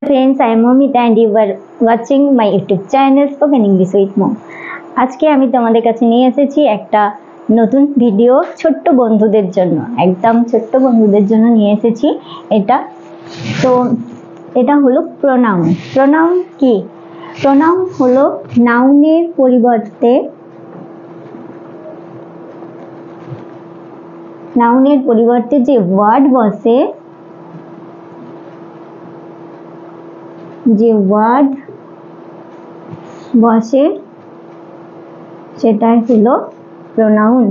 Friends, I am Momita and you are watching my YouTube channel Spoken English with Mom. আজকে আমি তোমাদের কাছে নিয়ে এসেছি একটা নতুন ভিডিও ছোট্ট বন্ধুদের জন্য, একদম ছোট্ট বন্ধুদের জন্য নিয়ে এসেছি এটা। তো এটা হলো প্রোনাউন। প্রোনাউন কি? প্রোনাউন হলো নাউনের পরিবর্তে যে ওয়ার্ড বসে, সেটাই হলো প্রোনাউন।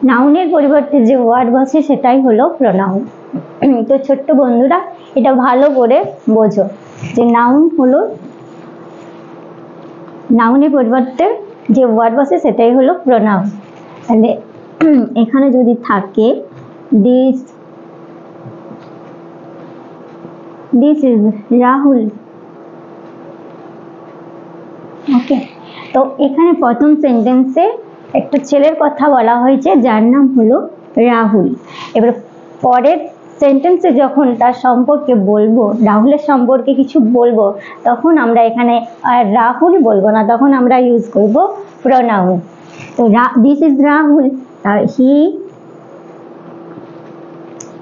নাউনের পরিবর্তে যে ওয়ার্ড বসে সেটাই হলো প্রোনাউন। তো ছোট্ট বন্ধুরা এটা ভালো করে বোঝো যে নাউনের পরিবর্তে যে ওয়ার্ড বসে সেটাই হলো প্রোনাউন। তাহলে এখানে যদি থাকে দিস ইজ রাহুল, ওকে। তো এখানে প্রথম সেন্টেন্সে একটা ছেলের কথা বলা হয়েছে যার নাম হলো রাহুল। এবার পরের সেন্টেন্সে যখন তার সম্পর্কে বলবো, রাহুলের সম্পর্কে কিছু বলবো, তখন আমরা এখানে আর রাহুল বলবো না, তখন আমরা ইউজ করব প্রোনাউন। তো this is Rahul,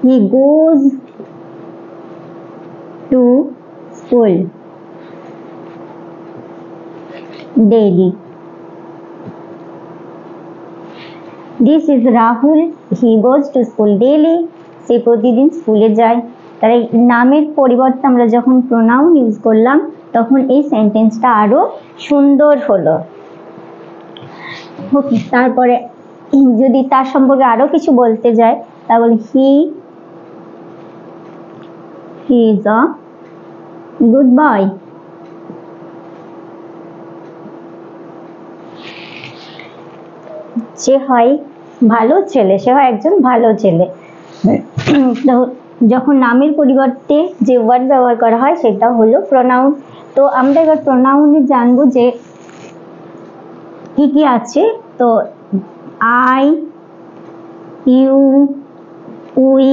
he goes to school daily. This is Rahul, he goes to school daily. সে প্রতিদিন স্কুলে যায়। তাই নামের পরিবর্তে আমরা যখন প্রোনাউন ইউজ করলাম তখন এই সেন্টেন্সটা আরো সুন্দর হলো। তারপরে যদি তার সম্পর্কে আরো কিছু বলতে যায় তাহলে he is a good boy. সে হয় ভালো ছেলে, সে হয় একজন ভালো ছেলে। যখন নামের পরিবর্তে যে ওয়ার্ড ব্যবহার করা হয় সেটা হলো প্রোনাউন। তো আমরা এবার প্রোনাউনে জানবো যে কি কি আছে। তো I, you, we,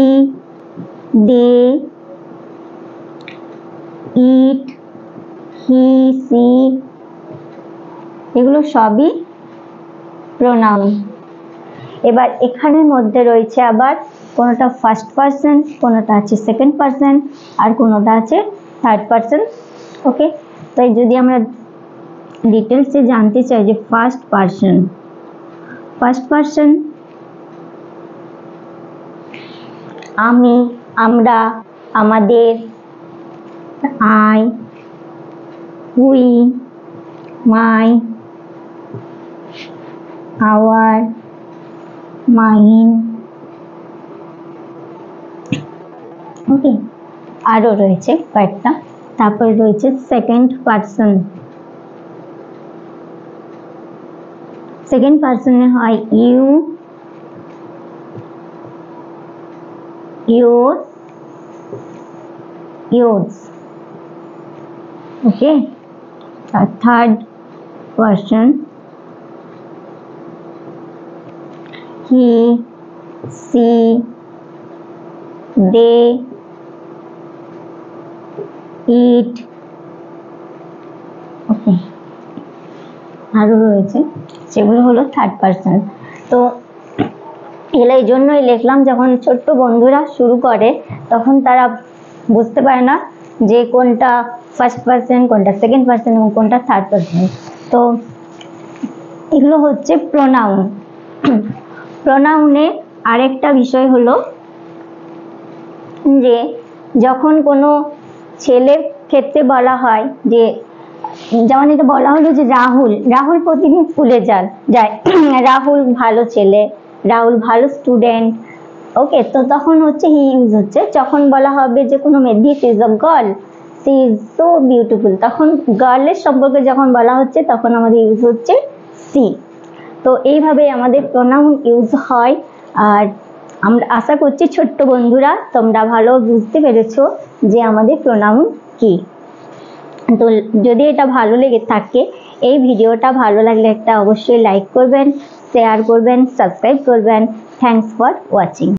they, it, he, she, এগুলো সবই প্রোনাউন। এবার এখানের মধ্যে রয়েছে আবার কোনোটা ফার্স্ট পারসন, কোনোটা আছে সেকেন্ড পারসন, আর কোনোটা আছে থার্ড পারসন, ওকে। তাই যদি আমরা ডিটেলসে জানতে চাই যে ফার্স্ট পারসন আমি, আমরা, আমাদের, I, we, my, our, mine, okay. আরো রয়েছে কয়েকটা। তারপরে রয়েছে সেকেন্ড পারসনে হয় ইউ, yours, ওকে। আর third person he, she, they, it, okay. আরো রয়েছে সেগুলো হলো থার্ড পারসন। তো এগুলো এই জন্যই লিখলাম, যখন ছোট্ট বন্ধুরা শুরু করে তখন তারা বুঝতে পারে না যে কোনটা ফার্স্ট পারসন, কোনটা সেকেন্ড পারসন এবং কোনটা থার্ড পারসন। তো এগুলো হচ্ছে প্রোনাউন। প্রোনাউনে আরেকটা বিষয় হলো যে যখন কোনো ছেলের ক্ষেত্রে বলা হয় যে, যেমন এটা বলা হলো যে রাহুল প্রতিদিন স্কুলে যায়, রাহুল ভালো ছেলে, রাহুল ভালো স্টুডেন্ট, ওকে। তো তখন হচ্ছে হি ইউজ হচ্ছে। যখন বলা হবে যে কোনো মেয়ে this is a girl, she is so beautiful, তখন গার্লের সম্পর্কে যখন বলা হচ্ছে তখন আমাদের ইউজ হচ্ছে সি। তো এইভাবে আমাদের প্রোনাউন ইউজ হয়। আর আমরা আশা করছি ছোট্ট বন্ধুরা তোমরা ভালো বুঝতে পেরেছো যে আমাদের প্রোনাউন কি। তো যদি এটা ভালো লেগে থাকে এই ভিডিওটা ভালো লাগলে একটা অবশ্যই লাইক করবেন, শেয়ার করবেন, সাবস্ক্রাইব করবেন। Thanks for watching.